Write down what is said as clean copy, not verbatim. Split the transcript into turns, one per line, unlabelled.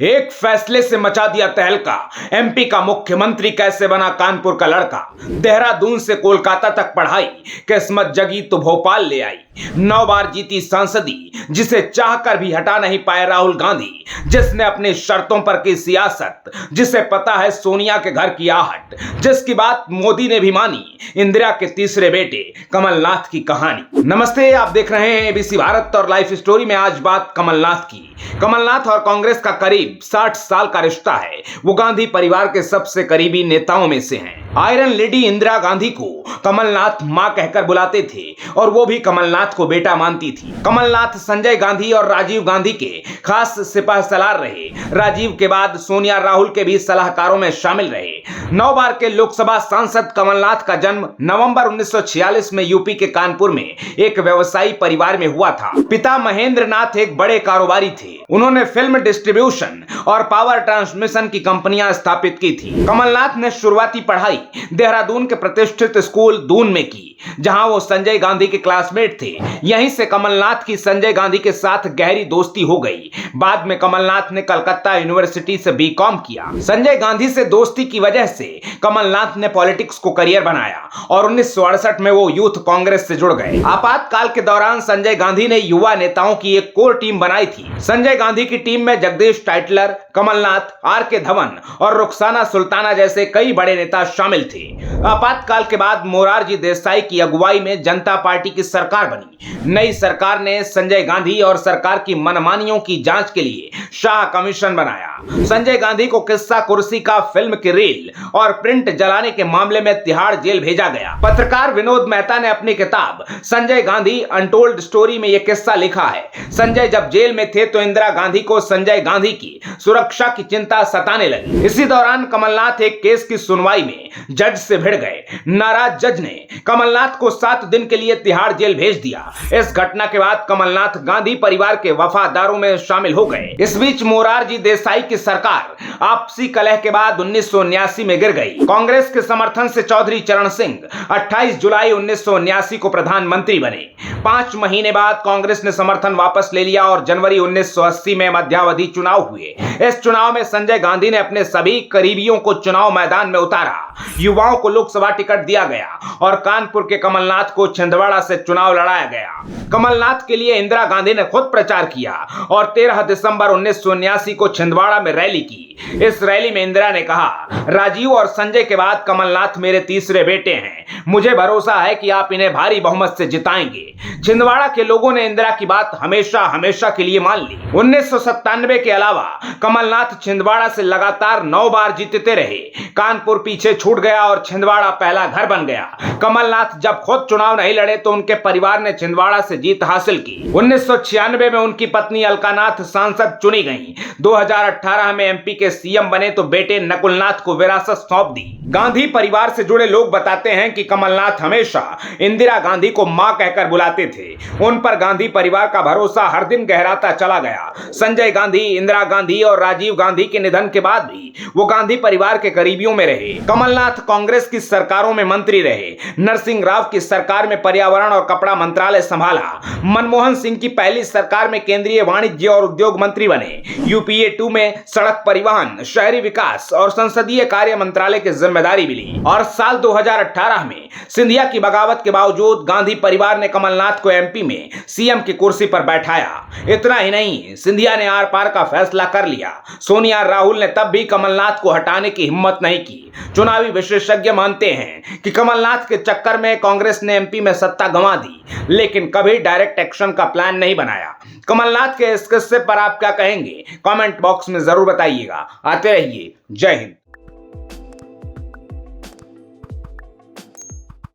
एक फैसले से मचा दिया तहलका। एमपी का मुख्यमंत्री कैसे बना कानपुर का लड़का। देहरादून से कोलकाता तक पढ़ाई, किस्मत जगी तो भोपाल ले आई। 9 बार जीती सांसदी, जिसे चाहकर भी हटा नहीं पाए राहुल गांधी। जिसने अपनी शर्तों पर की सियासत, जिसे पता है सोनिया के घर की आहट। जिसकी बात मोदी ने भी मानी, इंदिरा के तीसरे बेटे कमलनाथ की कहानी। नमस्ते, आप देख रहे हैं एबीसी भारत और लाइफ स्टोरी में आज बात कमलनाथ की। कमलनाथ और कांग्रेस का करीब 60 साल का रिश्ता है। वो गांधी परिवार के सबसे करीबी नेताओं में से हैं। आयरन लेडी इंदिरा गांधी को कमलनाथ मां कहकर बुलाते थे और वो भी कमलनाथ को बेटा मानती थी। कमलनाथ संजय गांधी और राजीव गांधी के खास सिपह सलार रहे। राजीव के बाद सोनिया राहुल के भी सलाहकारों में शामिल रहे। 9 बार के लोकसभा सांसद कमलनाथ का जन्म नवंबर 1946 में यूपी के कानपुर में एक व्यवसायी परिवार में हुआ था। पिता महेंद्र नाथ एक बड़े कारोबारी थे। उन्होंने फिल्म डिस्ट्रीब्यूशन और पावर ट्रांसमिशन की कंपनियां स्थापित की थी। कमलनाथ ने शुरुआती पढ़ाई देहरादून के प्रतिष्ठित स्कूल दून में की, जहां वो संजय गांधी के क्लासमेट थे। यहीं से कमलनाथ की संजय गांधी के साथ गहरी दोस्ती हो गई। बाद में कमलनाथ ने कलकत्ता यूनिवर्सिटी से बीकॉम किया। संजय गांधी से दोस्ती की वजह से कमलनाथ ने पॉलिटिक्स को करियर बनाया और 1968 में वो यूथ कांग्रेस से जुड़ गए। आपातकाल के दौरान संजय गांधी ने युवा नेताओं की एक कोर टीम बनाई थी। संजय गांधी की टीम में जगदीश टाइटलर, कमलनाथ, आर.के. धवन और रुखसाना सुल्ताना जैसे कई बड़े नेता शामिल थे। आपातकाल के बाद मोरारजी देसाई की अगुवाई में जनता पार्टी की सरकार बनी। नई सरकार ने संजय गांधी और सरकार की मनमानियों की जांच के लिए शाह कमीशन बनाया। संजय गांधी को किस्सा कुर्सी का फिल्म की रील और प्रिंट जलाने के मामले में तिहाड़ जेल भेजा गया। पत्रकार विनोद मेहता ने अपनी किताब संजय गांधी अनटोल्ड स्टोरी में यह किस्सा लिखा है। संजय जब जेल में थे तो इंदिरा गांधी को संजय गांधी की सुरक्षा की चिंता सताने लगी। इसी दौरान कमलनाथ एक केस की सुनवाई में जज से भिड़ गए। नाराज जज ने कमलनाथ को 7 दिन के लिए तिहाड़ जेल भेज दिया। इस घटना के बाद कमलनाथ गांधी परिवार के वफादारों में शामिल हो गए। इस बीच मोरारजी देसाई की सरकार आपसी कलह के बाद 1979 में गिर गई। कांग्रेस के समर्थन से चौधरी चरण सिंह 28 जुलाई 1979 को प्रधानमंत्री बने। 5 महीने बाद कांग्रेस ने समर्थन वापस ले लिया और जनवरी 1980 में मध्यावधि चुनाव हुए। इस चुनाव में संजय गांधी ने अपने सभी करीबियों को चुनाव मैदान में उतारा। युवाओं को लोकसभा टिकट दिया गया और कानपुर के कमलनाथ को छिंदवाड़ा से चुनाव लड़ाया गया। कमलनाथ के लिए इंदिरा गांधी ने खुद प्रचार किया और 13 दिसंबर 1979 को छिंदवाड़ा में रैली की। इस रैली में इंदिरा ने कहा, राजीव और संजय के बाद कमलनाथ मेरे तीसरे बेटे हैं। मुझे भरोसा है कि आप इन्हें भारी बहुमत से जिताएंगे। छिंदवाड़ा के लोगों ने इंदिरा की बात हमेशा हमेशा के लिए मान ली। 1997 के अलावा कमलनाथ छिंदवाड़ा से लगातार 9 बार जीतते रहे। कानपुर पीछे छूट गया और छिंदवाड़ा पहला घर बन गया। कमलनाथ जब खुद चुनाव नहीं लड़े तो उनके परिवार ने छिंदवाड़ा से जीत हासिल की। 1996 में उनकी पत्नी अलकानाथ सांसद चुनी गई। 2018 में एमपी के सीएम बने तो बेटे नकुलनाथ को विरासत सौंप दी। गांधी परिवार से जुड़े लोग बताते हैं कि कमलनाथ हमेशा इंदिरा गांधी को मां कहकर बुलाते थे। उन पर गांधी परिवार का भरोसा हर दिन गहराता चला गया। संजय गांधी, इंदिरा गांधी और राजीव गांधी के निधन के बाद भी वो गांधी परिवार के करीबियों में रहे। कमलनाथ कांग्रेस की सरकारों में मंत्री रहे। नरसिंह राव की सरकार में पर्यावरण और कपड़ा मंत्रालय संभाला। मनमोहन सिंह की पहली सरकार में केंद्रीय वाणिज्य और उद्योग मंत्री बने। यूपीए 2 में सड़क परिवहन, शहरी विकास और संसदीय कार्य मंत्रालय की जिम्मेदारी मिली। और साल 2018 में सिंधिया की बगावत के बावजूद गांधी परिवार ने कमलनाथ को एमपी में सीएम की कुर्सी पर बैठाया। इतना ही नहीं, सिंधिया ने आर पार का फैसला कर लिया। सोनिया राहुल ने तब भी कमलनाथ को हटाने की हिम्मत नहीं की। चुनावी विशेषज्ञ मानते हैं कि कमलनाथ के चक्कर में कांग्रेस ने एमपी में सत्ता गंवा दी, लेकिन कभी डायरेक्ट एक्शन का प्लान नहीं बनाया। कमलनाथ के इस किस्से पर आप क्या कहेंगे? कमेंट बॉक्स में जरूर बताइएगा। आते रहिए। जय हिंद।